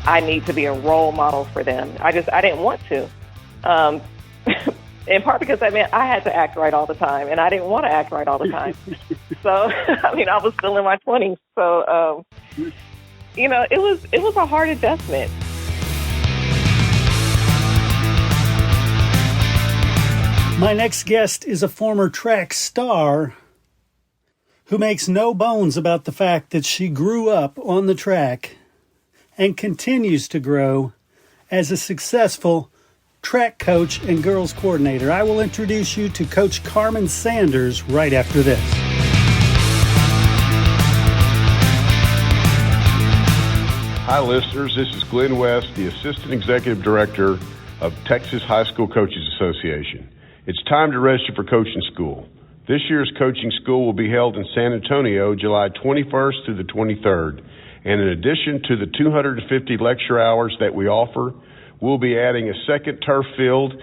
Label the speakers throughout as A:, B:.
A: I need to be a role model for them. I didn't want to. Um, in part because I had to act right all the time, and I didn't want to act right all the time. So, I was still in my 20s. So, it was a hard adjustment.
B: My next guest is a former track star who makes no bones about the fact that she grew up on the track and continues to grow as a successful track coach and girls coordinator. I will introduce you to Coach Karmen Sanders right after this.
C: Hi, listeners. This is Glenn West, the Assistant Executive Director of Texas High School Coaches Association. It's time to register for coaching school. This year's coaching school will be held in San Antonio, July 21st through the 23rd. And in addition to the 250 lecture hours that we offer, we'll be adding a second turf field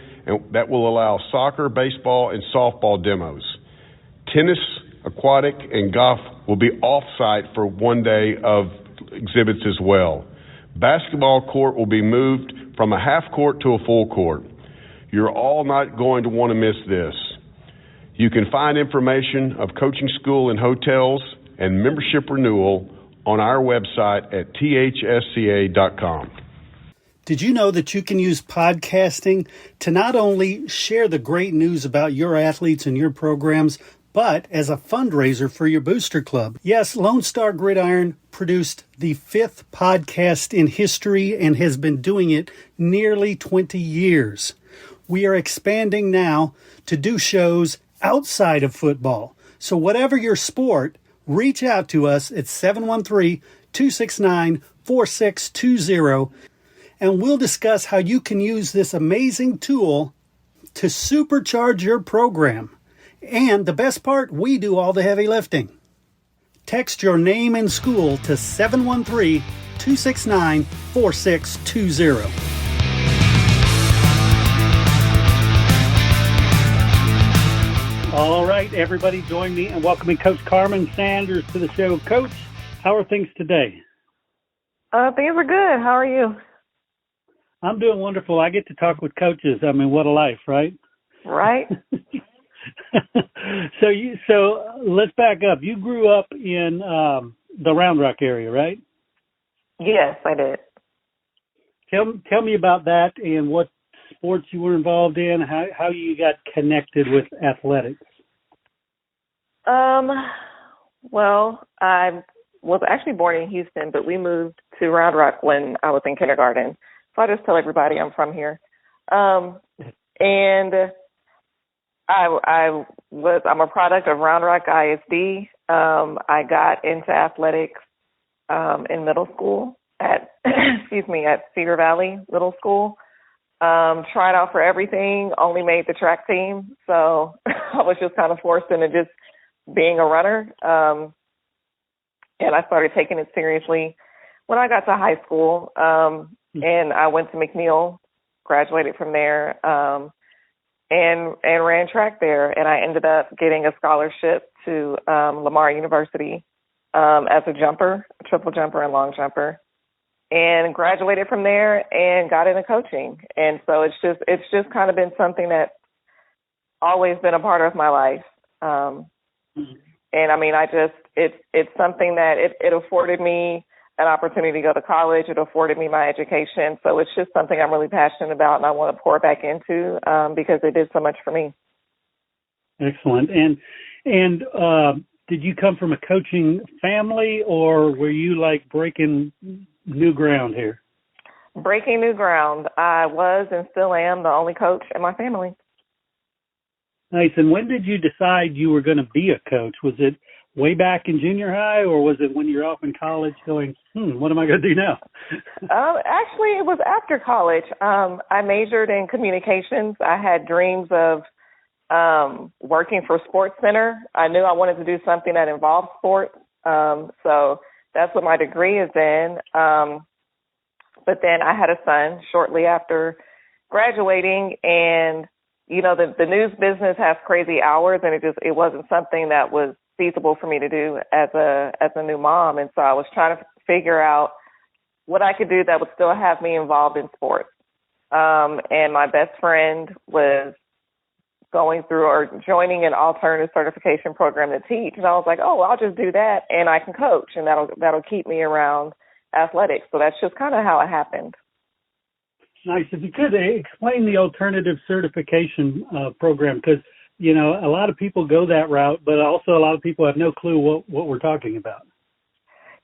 C: that will allow soccer, baseball, and softball demos. Tennis, aquatic, and golf will be off-site for one day of exhibits as well. Basketball court will be moved from a half court to a full court. You're all not going to want to miss this. You can find information of coaching school and hotels and membership renewal on our website at thsca.com.
B: Did you know that you can use podcasting to not only share the great news about your athletes and your programs, but as a fundraiser for your booster club? Yes, Lone Star Gridiron produced the 5th podcast in history and has been doing it nearly 20 years. We are expanding now to do shows outside of football. So whatever your sport, reach out to us at 713-269-4620, and we'll discuss how you can use this amazing tool to supercharge your program. And the best part, we do all the heavy lifting. Text your name and school to 713-269-4620. All right, everybody, join me in welcoming Coach Karmen Sanders to the show. Coach, how are things today?
A: Things are good. How are you?
B: I'm doing wonderful. I get to talk with coaches. I mean, what a life, right?
A: Right.
B: So let's back up. You grew up in the Round Rock area, right?
A: Yes, I did.
B: Tell me about that and what sports you were involved in, how you got connected with athletics.
A: Well, I was actually born in Houston, but we moved to Round Rock when I was in kindergarten. So I just tell everybody I'm from here. And I'm a product of Round Rock ISD. I got into athletics in middle school at Cedar Valley Middle School. Tried out for everything, only made the track team. So I was just kind of forced into just being a runner. And I started taking it seriously when I got to high school. And I went to McNeil, graduated from there, and ran track there. And I ended up getting a scholarship to Lamar University as a jumper, a triple jumper and long jumper. And graduated from there and got into coaching. And so it's just kind of been something that's always been a part of my life. And I mean, it's something that it afforded me an opportunity to go to college. It afforded me my education. So it's just something I'm really passionate about and I want to pour back into because it did so much for me.
B: Excellent. And did you come from a coaching family or were you like breaking new ground here?
A: Breaking new ground. I was and still am the only coach in my family.
B: Nice. And when did you decide you were going to be a coach? Was it way back in junior high or was it when you're off in college going, what am I going to do now?
A: Actually, it was after college. I majored in communications. I had dreams of working for Sports Center. I knew I wanted to do something that involved sports. So that's what my degree is in. But then I had a son shortly after graduating, and you know the news business has crazy hours, and it wasn't something that was feasible for me to do as a new mom. And so I was trying to figure out what I could do that would still have me involved in sports. And my best friend was going through or joining an alternative certification program to teach. And I was like, oh, I'll just do that and I can coach, and that'll keep me around athletics. So that's just kind of how it happened.
B: Nice. If you could explain the alternative certification program, because, you know, a lot of people go that route, but also a lot of people have no clue what we're talking about.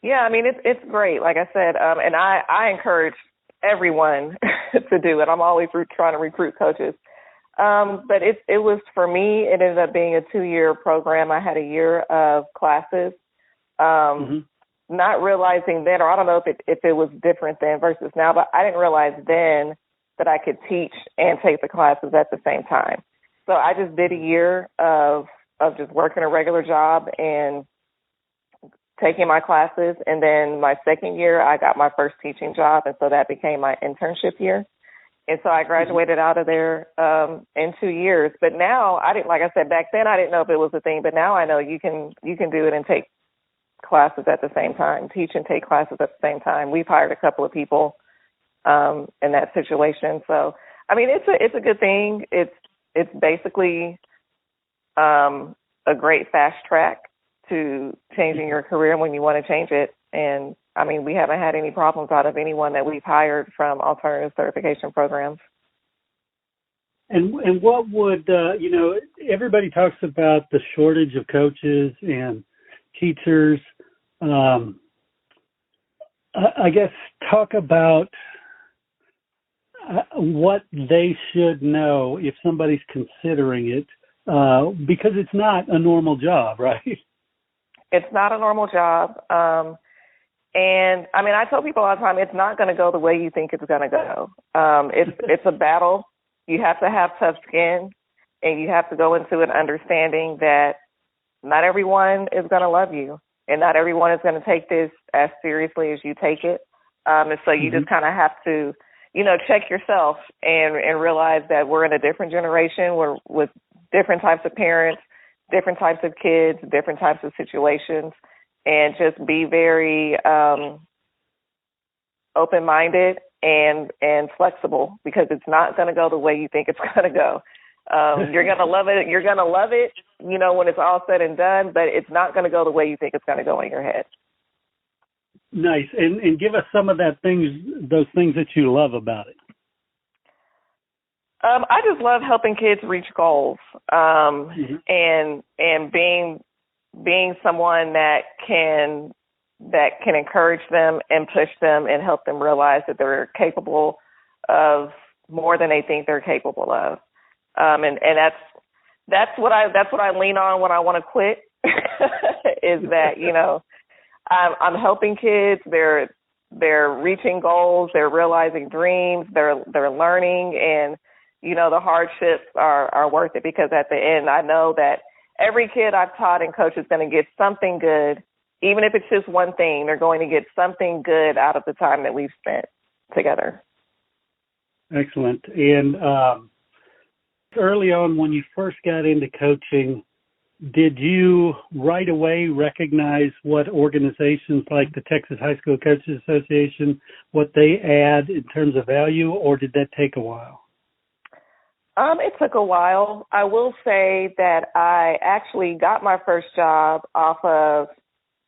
B: Yeah,
A: I mean, it's great. Like I said, and I encourage everyone to do it. I'm always trying to recruit coaches. But it was, for me, it ended up being a 2-year program. I had a year of classes, not realizing then, or I don't know if it was different then versus now, but I didn't realize then that I could teach and take the classes at the same time. So I just did a year of just working a regular job and taking my classes. And then my second year, I got my first teaching job. And so that became my internship year. And so I graduated out of there in 2 years. But now, like I said, back then I didn't know if it was a thing, but now I know you can do it and take classes at the same time, teach and take classes at the same time. We've hired a couple of people in that situation. So, I mean, it's a good thing. It's basically a great fast track to changing your career when you want to change it. And I mean, we haven't had any problems out of anyone that we've hired from alternative certification programs.
B: And what would, you know, everybody talks about the shortage of coaches and teachers. I guess talk about what they should know if somebody's considering it, because it's not a normal job, right?
A: It's not a normal job. And I mean, I tell people all the time, it's not going to go the way you think it's going to go. It's a battle. You have to have tough skin, and you have to go into it understanding that not everyone is going to love you, and not everyone is going to take this as seriously as you take it. And so you just kind of have to, you know, check yourself and realize that we're in a different generation. We're with different types of parents, different types of kids, different types of situations, and just be very open-minded and flexible, because it's not going to go the way you think it's going to go. You're going to love it. You're going to love it, you know, when it's all said and done, but it's not going to go the way you think it's going to go in your head.
B: Nice. And give us some of those things that you love about it.
A: I just love helping kids reach goals, and being someone that can encourage them and push them and help them realize that they're capable of more than they think they're capable of. And that's what I lean on when I want to quit is that, you know, I'm helping kids. They're reaching goals. They're realizing dreams. They're learning, and, you know, the hardships are worth it, because at the end, I know that every kid I've taught and coached is going to get something good. Even if it's just one thing, they're going to get something good out of the time that we've spent together.
B: Excellent. And early on, when you first got into coaching, did you right away recognize what organizations like the Texas High School Coaches Association, what they add in terms of value, or did that take a while?
A: It took a while. I will say that I actually got my first job off of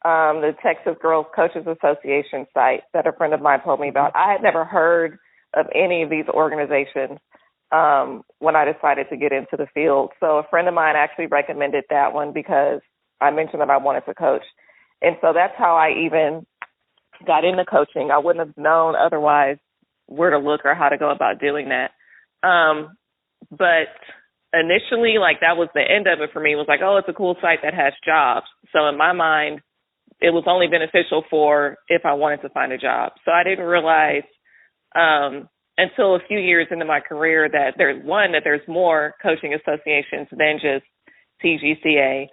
A: the Texas Girls Coaches Association site that a friend of mine told me about. I had never heard of any of these organizations when I decided to get into the field. So a friend of mine actually recommended that one because I mentioned that I wanted to coach. And so that's how I even got into coaching. I wouldn't have known otherwise where to look or how to go about doing that. But initially, like, that was the end of it for me. It was like, oh, it's a cool site that has jobs. So in my mind, it was only beneficial for if I wanted to find a job. So I didn't realize until a few years into my career that there's more coaching associations than just TGCA.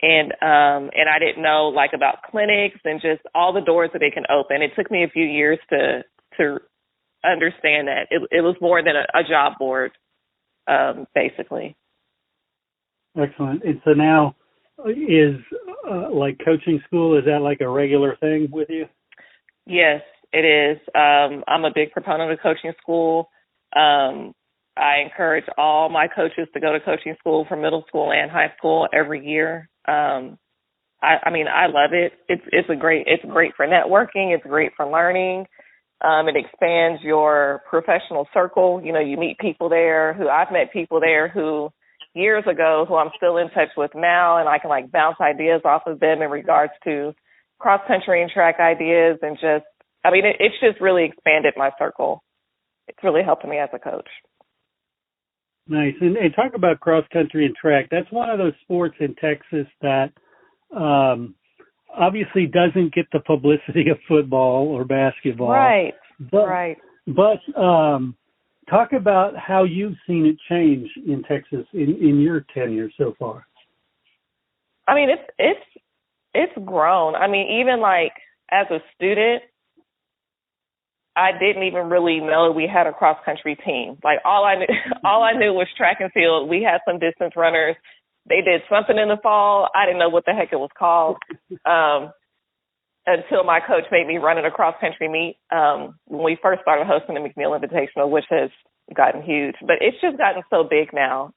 A: And I didn't know, like, about clinics and just all the doors that they can open. It took me a few years to understand that it was more than a job board, basically.
B: Excellent. And so now is like coaching school, is that like a regular thing with you?
A: Yes. It is. I'm a big proponent of coaching school. I encourage all my coaches to go to coaching school for middle school and high school every year. I love it. It's great for networking. It's great for learning. It expands your professional circle. You know, you meet people there I've met people there who years ago who I'm still in touch with now, and I can like bounce ideas off of them in regards to cross country and track ideas, and it's just really expanded my circle. It's really helped me as a coach.
B: Nice. And talk about cross country and track. That's one of those sports in Texas that obviously doesn't get the publicity of football or basketball.
A: Right.
B: But talk about how you've seen it change in Texas in your tenure so far.
A: I mean, it's grown. I mean, even like as a student, I didn't even really know we had a cross country team. Like all I knew was track and field. We had some distance runners. They did something in the fall. I didn't know what the heck it was called until my coach made me run it a cross country meet when we first started hosting the McNeil Invitational, which has gotten huge. But it's just gotten so big now,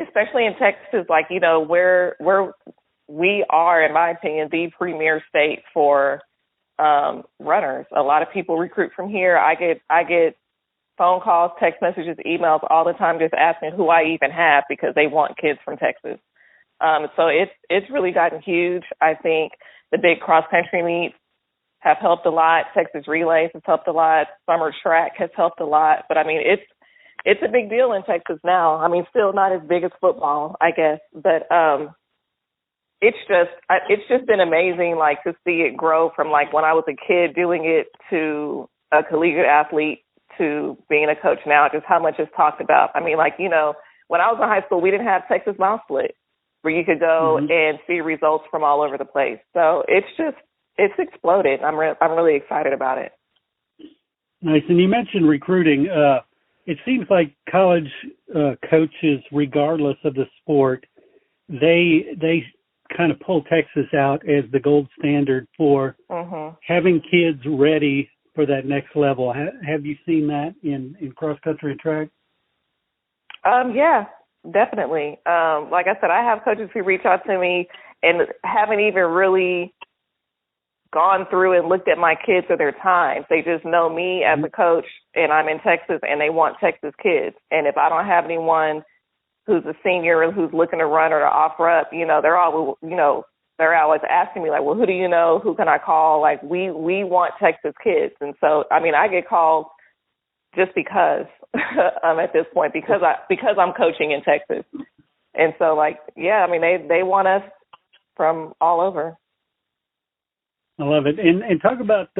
A: especially in Texas. Like, you know, where we are, in my opinion, the premier state for runners. A lot of people recruit from here. I get phone calls, text messages, emails all the time just asking who I even have because they want kids from Texas. So it's really gotten huge. I think the big cross-country meets have helped a lot. Texas Relays has helped a lot. Summer track has helped a lot. But, I mean, it's a big deal in Texas now. I mean, still not as big as football, I guess. But it's just been amazing, like, to see it grow from, like, when I was a kid doing it to a collegiate athlete to being a coach now, just how much is talked about. I mean, like, you know, when I was in high school, we didn't have Texas Mile Split where you could go and see results from all over the place. So it's exploded. I'm really excited about it.
B: Nice. And you mentioned recruiting. It seems like college coaches, regardless of the sport, they kind of pull Texas out as the gold standard for having kids ready for that next level. Have you seen that in cross country and track?
A: Yeah, definitely. Like I said, I have coaches who reach out to me and haven't even really gone through and looked at my kids or their times. They just know me as a coach, and I'm in Texas, and they want Texas kids. And if I don't have anyone who's a senior and who's looking to run or to offer up, you know, they're always asking me, like, well, who do you know? Who can I call? Like, we want Texas kids. And so, I mean, I get calls just because at this point, because I'm coaching in Texas. And so, like, yeah, I mean, they want us from all over.
B: I love it. And talk about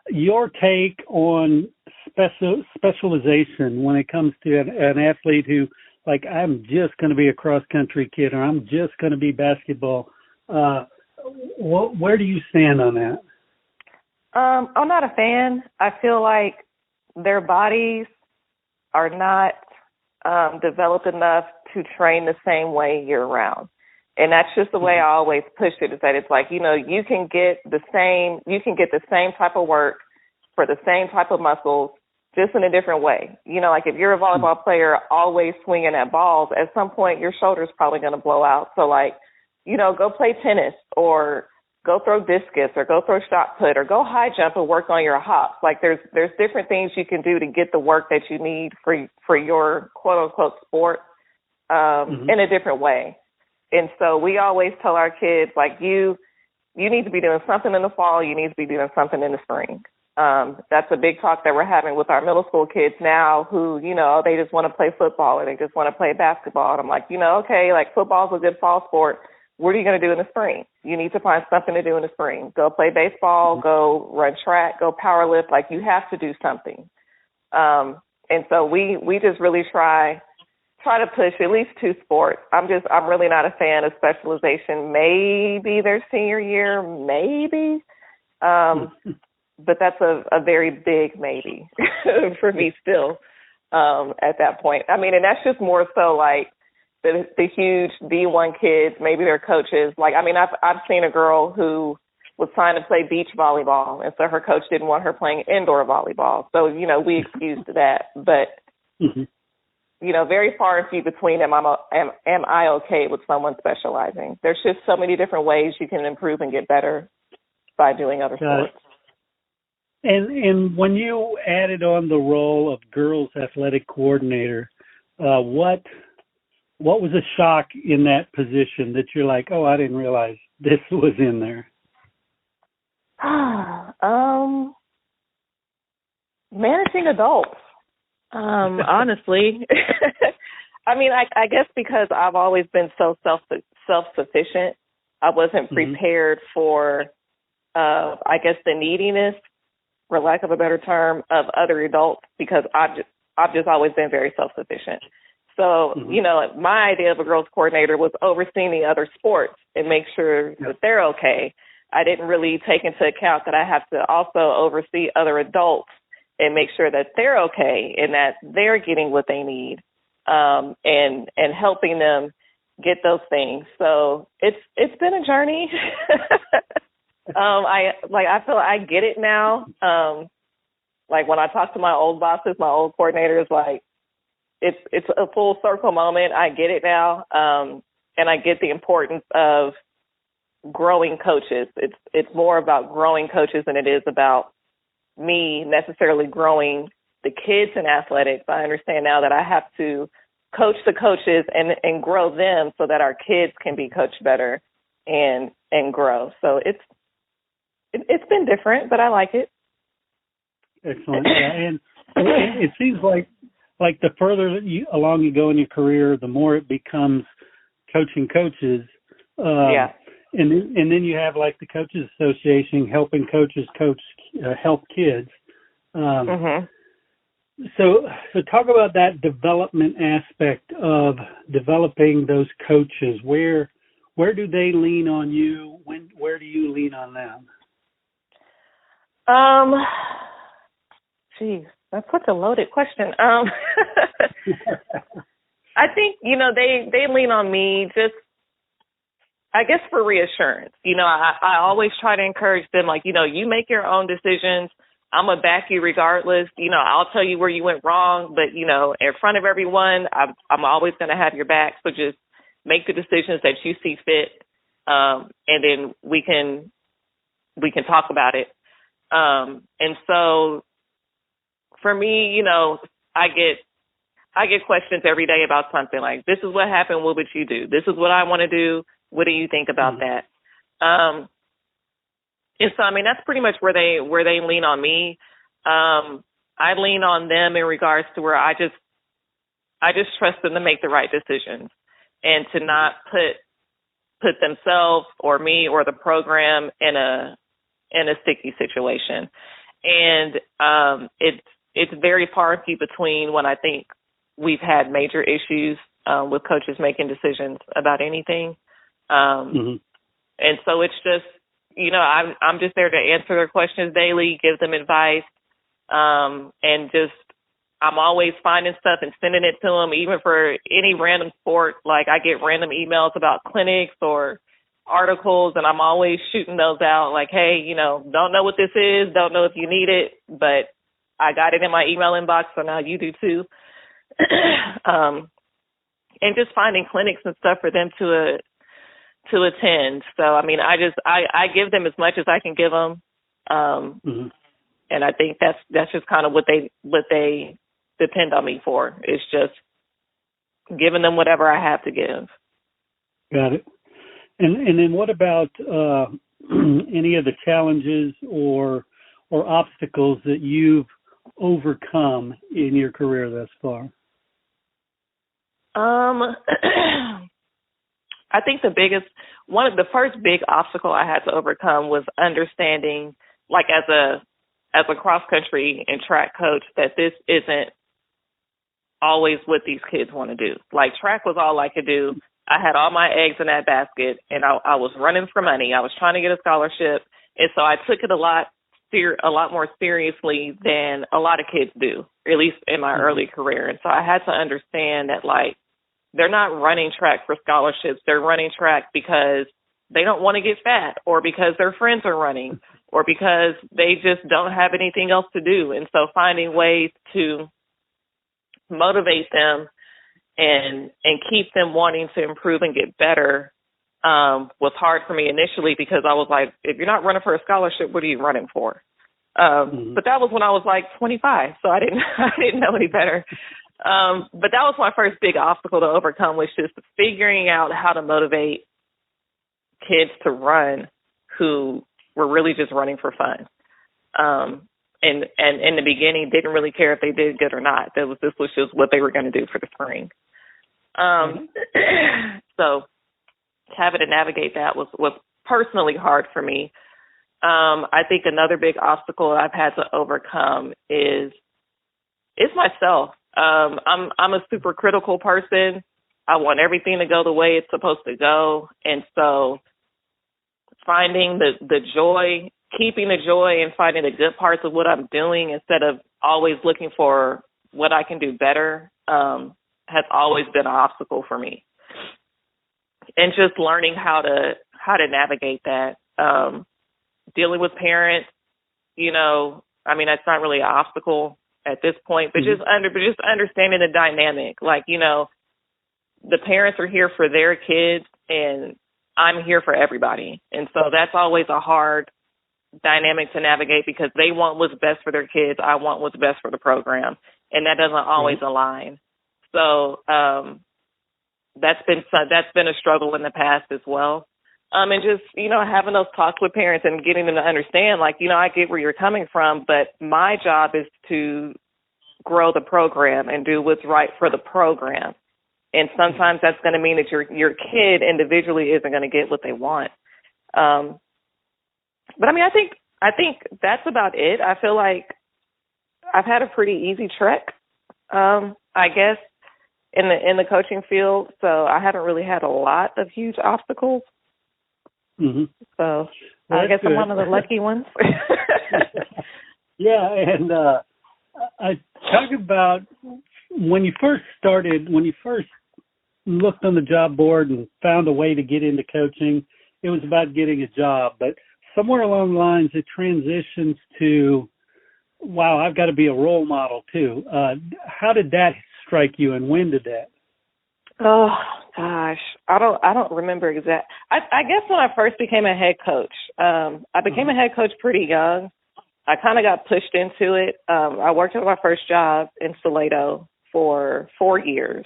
B: your take on specialization when it comes to an athlete who, like, I'm just going to be a cross-country kid, or I'm just going to be basketball. Where do you stand on that?
A: I'm not a fan. I feel like their bodies are not developed enough to train the same way year-round. And that's just the way I always push it, is that it's like, you know, you can get the same type of work for the same type of muscles, just in a different way. You know, like if you're a volleyball player always swinging at balls, at some point your shoulder's probably going to blow out. So, like, you know, go play tennis or go throw discus or go throw shot put or go high jump and work on your hops. Like there's different things you can do to get the work that you need for your quote unquote sport in a different way. And so we always tell our kids, like, you need to be doing something in the fall. You need to be doing something in the spring. That's a big talk that we're having with our middle school kids now who, you know, they just want to play football or they just want to play basketball. And I'm like, you know, okay, like football's a good fall sport. What are you going to do in the spring? You need to find something to do in the spring. Go play baseball, go run track, go power lift. Like, you have to do something. And so we just really try to push at least two sports. I'm really not a fan of specialization. Maybe their senior year, maybe. But that's a very big maybe for me still at that point. I mean, and that's just more so like the huge D1 kids, maybe their coaches. Like, I mean, I've seen a girl who was trying to play beach volleyball, and so her coach didn't want her playing indoor volleyball. So, we excused that. But, very far and few between am I okay with someone specializing. There's just so many different ways you can improve and get better by doing other sports.
B: And when you added on the role of girls athletic coordinator, what was a shock in that position that you're like, oh, I didn't realize this was in there?
A: Managing adults, honestly. I mean, I guess because I've always been so self-sufficient, I wasn't prepared for, I guess, the neediness, for lack of a better term, of other adults, because I've just always been very self-sufficient. So, my idea of a girls coordinator was overseeing the other sports and make sure that they're okay. I didn't really take into account that I have to also oversee other adults and make sure that they're okay and that they're getting what they need, and helping them get those things. So it's been a journey. I feel I get it now. Like when I talk to my old bosses, my old coordinators, like it's a full circle moment. I get it now. And I get the importance of growing coaches. It's more about growing coaches than it is about me necessarily growing the kids in athletics. I understand now that I have to coach the coaches and grow them so that our kids can be coached better and grow. So it's been different, but I like it.
B: Excellent. Yeah, and it seems like the further along you go in your career, the more it becomes coaching coaches. And then you have like the Coaches Association helping coaches help kids. So talk about that development aspect of developing those coaches. Where do they lean on you? Where do you lean on them?
A: Geez, that's such a loaded question. I think, they lean on me just, I guess, for reassurance. I always try to encourage them, like, you make your own decisions. I'm going to back you regardless. I'll tell you where you went wrong, but, in front of everyone, I'm always going to have your back. So just make the decisions that you see fit. And then we can talk about it. And so for me, I get questions every day about something like, this is what happened. What would you do? This is what I want to do. What do you think about that? And so, I mean, that's pretty much where they lean on me. I lean on them in regards to where I just trust them to make the right decisions and to not put themselves or me or the program in a sticky situation. And it's very far and few between when I think we've had major issues with coaches making decisions about anything. And so it's just, I'm just there to answer their questions daily, give them advice, and just, I'm always finding stuff and sending it to them, even for any random sport. Like I get random emails about clinics or articles, and I'm always shooting those out like, hey, don't know what this is, don't know if you need it, but I got it in my email inbox, so now you do too. And just finding clinics and stuff for them to attend. So, I mean, I give them as much as I can give them. And I think that's just kind of what they depend on me for. It's just giving them whatever I have to give.
B: Got it. And then what about any of the challenges or obstacles that you've overcome in your career thus far?
A: I think the first big obstacle I had to overcome was understanding, like as a cross country and track coach, that this isn't always what these kids want to do. Like track was all I could do. I had all my eggs in that basket, and I was running for money. I was trying to get a scholarship, and so I took it a lot more seriously than a lot of kids do, at least in my early career. And so I had to understand that, like, they're not running track for scholarships. They're running track because they don't want to get fat, or because their friends are running, or because they just don't have anything else to do. And so finding ways to motivate them and keep them wanting to improve and get better was hard for me initially, because I was like, if you're not running for a scholarship, what are you running for? But that was when I was like 25, so I didn't know any better. But that was my first big obstacle to overcome, was just figuring out how to motivate kids to run who were really just running for fun. And in the beginning, didn't really care if they did good or not. This was just what they were going to do for the spring. So having to navigate that was personally hard for me. I think another big obstacle I've had to overcome is myself. I'm a super critical person. I want everything to go the way it's supposed to go. And so finding the joy, keeping the joy and finding the good parts of what I'm doing instead of always looking for what I can do better has always been an obstacle for me. And just learning how to navigate that. Dealing with parents, that's not really an obstacle at this point, but just understanding the dynamic. Like, the parents are here for their kids and I'm here for everybody. And so that's always a hard dynamic to navigate, because they want what's best for their kids. I want what's best for the program. And that doesn't always align. So that's been a struggle in the past as well. And just, having those talks with parents and getting them to understand, like, I get where you're coming from, but my job is to grow the program and do what's right for the program. And sometimes that's going to mean that your kid individually isn't going to get what they want. But I think that's about it. I feel like I've had a pretty easy trek, I guess, in the coaching field. So I haven't really had a lot of huge obstacles.
B: Mm-hmm.
A: So
B: well,
A: I guess
B: good.
A: I'm one of the lucky ones.
B: Yeah, and I talk about when you first looked on the job board and found a way to get into coaching, it was about getting a job. But somewhere along the lines, it transitions to, wow, I've got to be a role model too. How did that strike you, and when did that?
A: Oh gosh, I don't remember exact. I guess when I first became a head coach, I became a head coach pretty young. I kind of got pushed into it. I worked at my first job in Salado for 4 years,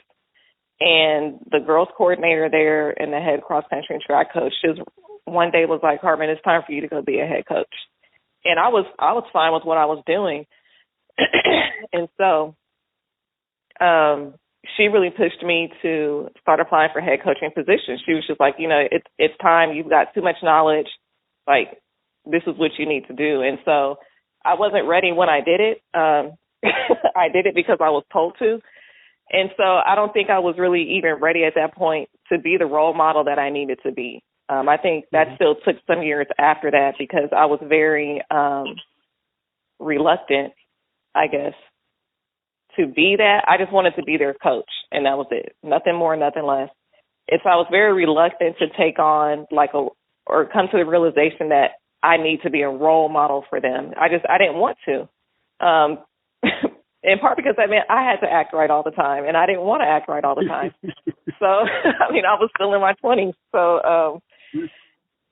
A: and the girls coordinator there and the head cross country and track coach just one day was like, Karmen, it's time for you to go be a head coach. And I was fine with what I was doing, and so she really pushed me to start applying for head coaching positions. She was just like, it's time. You've got too much knowledge. Like, this is what you need to do. And so I wasn't ready when I did it. I did it because I was told to. And so I don't think I was really even ready at that point to be the role model that I needed to be. I think that still took some years after that, because I was very reluctant, I guess, to be that. I just wanted to be their coach, and that was it. Nothing more, nothing less. And so I was very reluctant to take on or come to the realization that I need to be a role model for them. I didn't want to. In part because I had to act right all the time, and I didn't want to act right all the time. So, I was still in my 20s. So,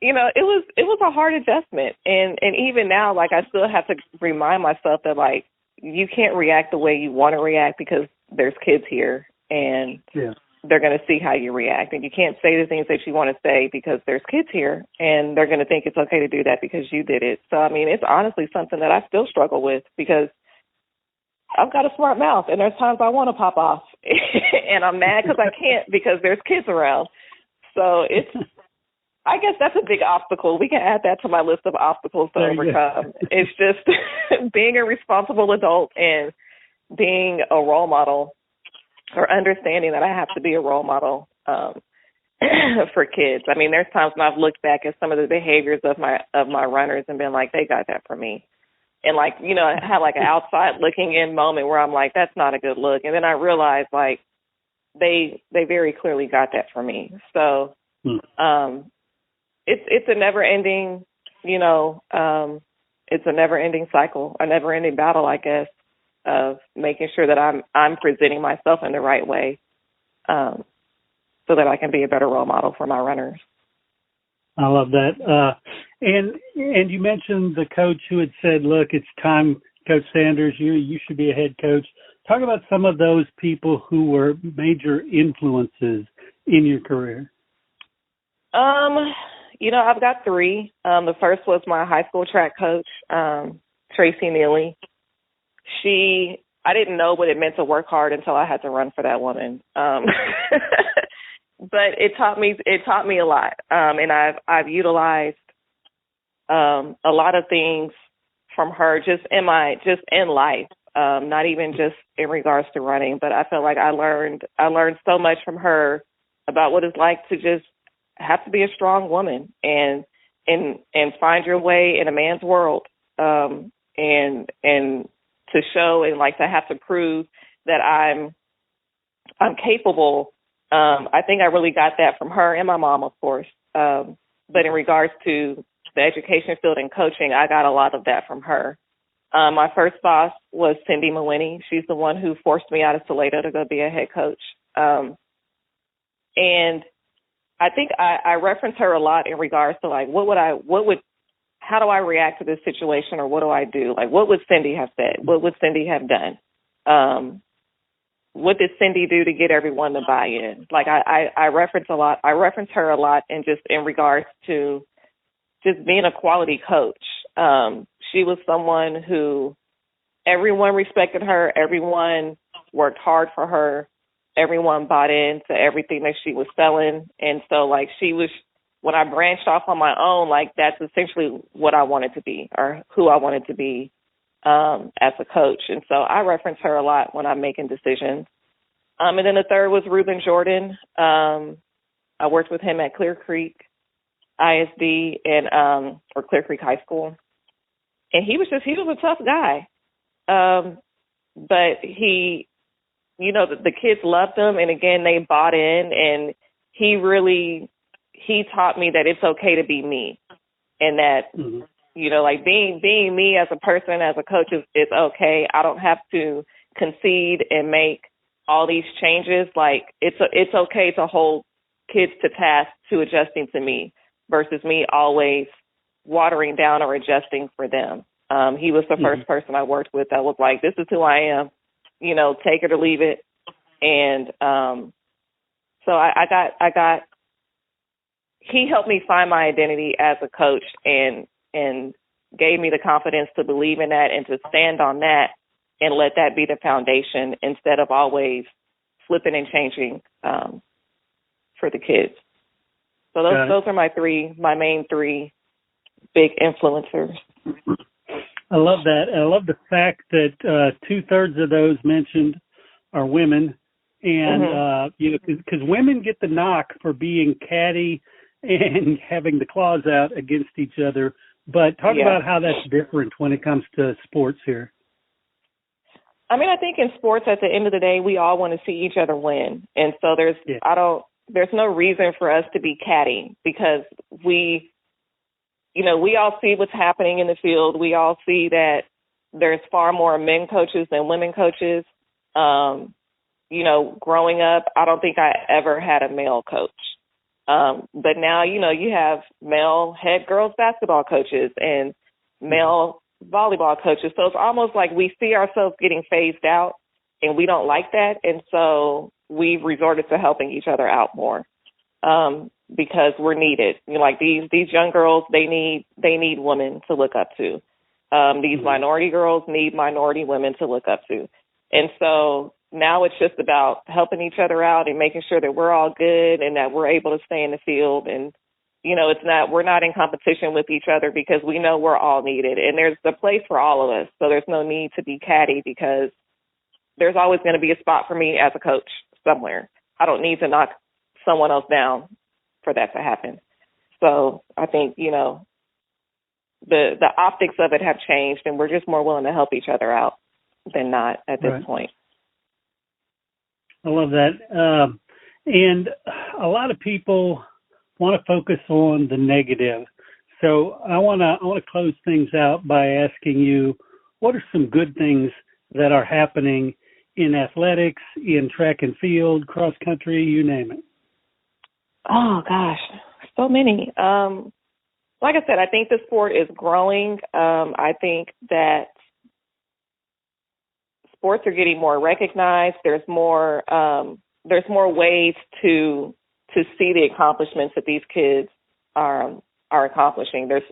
A: it was a hard adjustment. And even now, like, I still have to remind myself that, like, you can't react the way you want to react, because there's kids here, and they're going to see how you react. And you can't say the things that you want to say because there's kids here, and they're going to think it's okay to do that because you did it. So, it's honestly something that I still struggle with, because I've got a smart mouth, and there's times I want to pop off, and I'm mad because I can't, because there's kids around. So I guess that's a big obstacle. We can add that to my list of obstacles to overcome. It's just being a responsible adult and being a role model, or understanding that I have to be a role model for kids. There's times when I've looked back at some of the behaviors of my runners and been like, they got that from me. And I had like an outside looking in moment where I'm like, that's not a good look. And then I realized, like, they very clearly got that from me. So, it's a never ending, it's a never ending cycle, a never ending battle, I guess, of making sure that I'm presenting myself in the right way, so that I can be a better role model for my runners.
B: I love that. And you mentioned the coach who had said, "Look, it's time, Coach Sanders. You should be a head coach." Talk about some of those people who were major influences in your career.
A: I've got three. The first was my high school track coach, Tracy Neely. I didn't know what it meant to work hard until I had to run for that woman. But it taught me a lot. And I've utilized a lot of things from her just in life. Not even just in regards to running, but I felt like I learned so much from her about what it's like to just have to be a strong woman and find your way in a man's world, and to show and like to have to prove that I'm capable. I think I really got that from her and my mom, of course. But in regards to the education field and coaching, I got a lot of that from her. My first boss was Cindy Mawhinney. She's the one who forced me out of Toledo to go be a head coach. And I think I reference her a lot in regards to like, how do I react to this situation, or what do I do? Like, what would Cindy have said? What would Cindy have done? What did Cindy do to get everyone to buy in? Like, I reference her a lot, and just in regards to just being a quality coach. She was someone who everyone respected her. Everyone worked hard for her. Everyone bought into everything that she was selling. And so, like, when I branched off on my own, like, that's essentially what I wanted to be, or who I wanted to be as a coach. And so I reference her a lot when I'm making decisions. And then the third was Reuben Jordan. I worked with him at Clear Creek ISD or Clear Creek High School. And he was a tough guy. But the kids loved him. And again, they bought in, and he taught me that it's okay to be me, and that, like being me as a person, as a coach is okay. I don't have to concede and make all these changes. Like, it's okay to hold kids to task to adjusting to me versus me always watering down or adjusting for them. He was the first person I worked with that was like, this is who I am, take it or leave it. And so I got he helped me find my identity as a coach, and gave me the confidence to believe in that and to stand on that and let that be the foundation instead of always flipping and changing for the kids. So those are my main three big influencers.
B: I love that. I love the fact that 2/3 of those mentioned are women, and because women get the knock for being catty and having the claws out against each other. But talk about how that's different when it comes to sports here.
A: I mean, I think in sports, at the end of the day, we all want to see each other win, and so there's no reason for us to be catty, because we all see what's happening in the field. We all see that there's far more men coaches than women coaches. Growing up, I don't think I ever had a male coach. But now, you have male head girls basketball coaches and male volleyball coaches. So it's almost like we see ourselves getting phased out, and we don't like that. And so we've resorted to helping each other out more, because we're needed. Like these young girls, they need women to look up to. These minority girls need minority women to look up to. And so now it's just about helping each other out and making sure that we're all good and that we're able to stay in the field. And, we're not in competition with each other, because we know we're all needed, and there's a place for all of us. So there's no need to be catty, because there's always going to be a spot for me as a coach somewhere. I don't need to knock someone else down for that to happen. So I think, the optics of it have changed, and we're just more willing to help each other out than not at this point.
B: I love that. And a lot of people want to focus on the negative. So I want to close things out by asking you, what are some good things that are happening in athletics, in track and field, cross country, you name it?
A: Oh, gosh, so many. Like I said, I think the sport is growing. I think that sports are getting more recognized. There's more ways to see the accomplishments that these kids are accomplishing. There's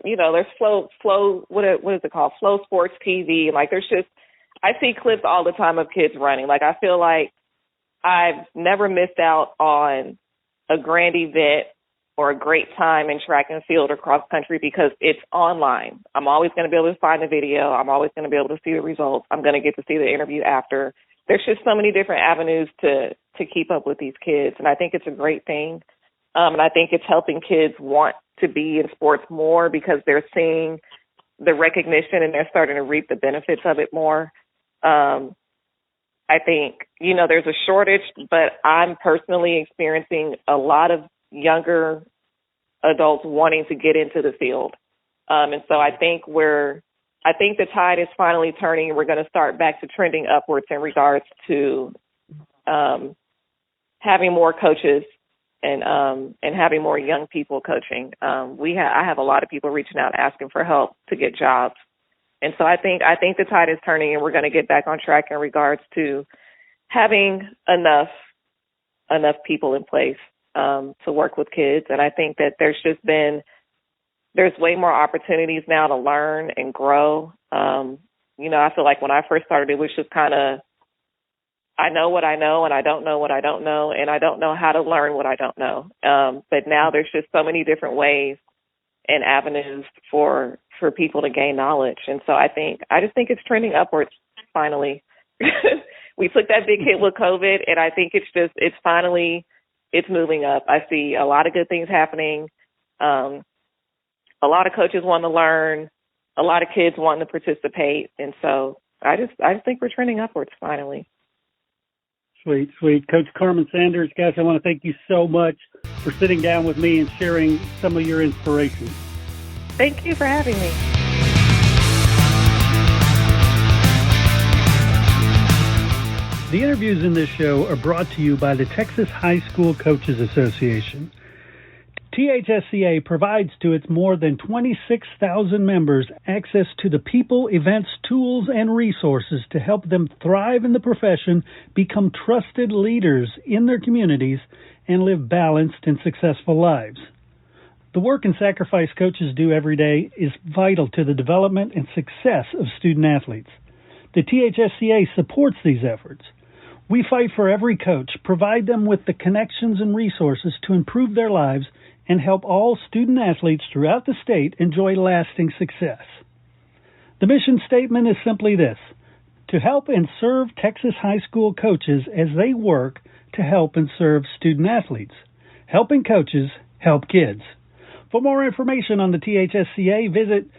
A: flow. What is it called? Flow Sports TV. Like I see clips all the time of kids running. Like I feel like I've never missed out on a grand event or a great time in track and field or cross country because it's online. I'm always going to be able to find the video. I'm always going to be able to see the results. I'm going to get to see the interview after. There's just so many different avenues to keep up with these kids, and I think it's a great thing. And I think it's helping kids want to be in sports more because they're seeing the recognition and they're starting to reap the benefits of it more. I think, there's a shortage, but I'm personally experiencing a lot of younger adults wanting to get into the field. And so I think the tide is finally turning and we're going to start back to trending upwards in regards to having more coaches and having more young people coaching. I have a lot of people reaching out asking for help to get jobs. And so I think the tide is turning and we're going to get back on track in regards to having enough people in place to work with kids. And I think that there's way more opportunities now to learn and grow. I feel like when I first started, it was just kind of, I know what I know and I don't know what I don't know, and I don't know how to learn what I don't know. But now there's just so many different ways and avenues for people to gain knowledge. And so I just think it's trending upwards finally. We took that big hit with COVID, and I think it's moving up. I see a lot of good things happening. A lot of coaches want to learn, a lot of kids want to participate. And so I just think we're trending upwards finally.
B: Sweet. Coach Karmen Sanders, guys, I want to thank you so much for sitting down with me and sharing some of your inspiration.
A: Thank you for having me.
B: The interviews in this show are brought to you by the Texas High School Coaches Association. THSCA provides to its more than 26,000 members access to the people, events, tools, and resources to help them thrive in the profession, become trusted leaders in their communities, and live balanced and successful lives. The work and sacrifice coaches do every day is vital to the development and success of student athletes. The THSCA supports these efforts. We fight for every coach, provide them with the connections and resources to improve their lives, and help all student athletes throughout the state enjoy lasting success. The mission statement is simply this: to help and serve Texas high school coaches as they work to help and serve student athletes. Helping coaches help kids. For more information on the THSCA, visit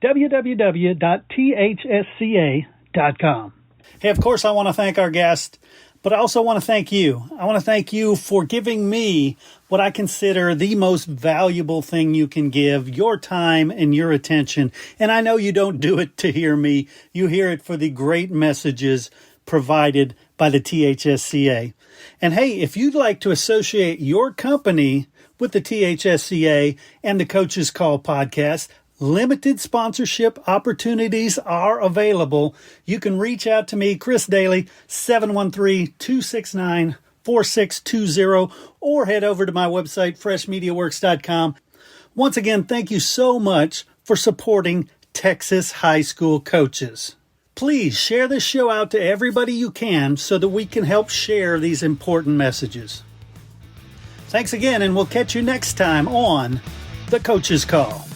B: www.thsca.com. Hey, of course, I want to thank our guest, but I also want to thank you. I want to thank you for giving me what I consider the most valuable thing you can give, your time and your attention. And I know you don't do it to hear me. You hear it for the great messages provided by the THSCA. And hey, if you'd like to associate your company with the THSCA and the Coach's Call podcast, limited sponsorship opportunities are available. You can reach out to me, Chris Daly, 713-269-4620, or head over to my website, freshmediaworks.com. Once again, thank you so much for supporting Texas high school coaches. Please share this show out to everybody you can so that we can help share these important messages. Thanks again, and we'll catch you next time on The Coach's Call.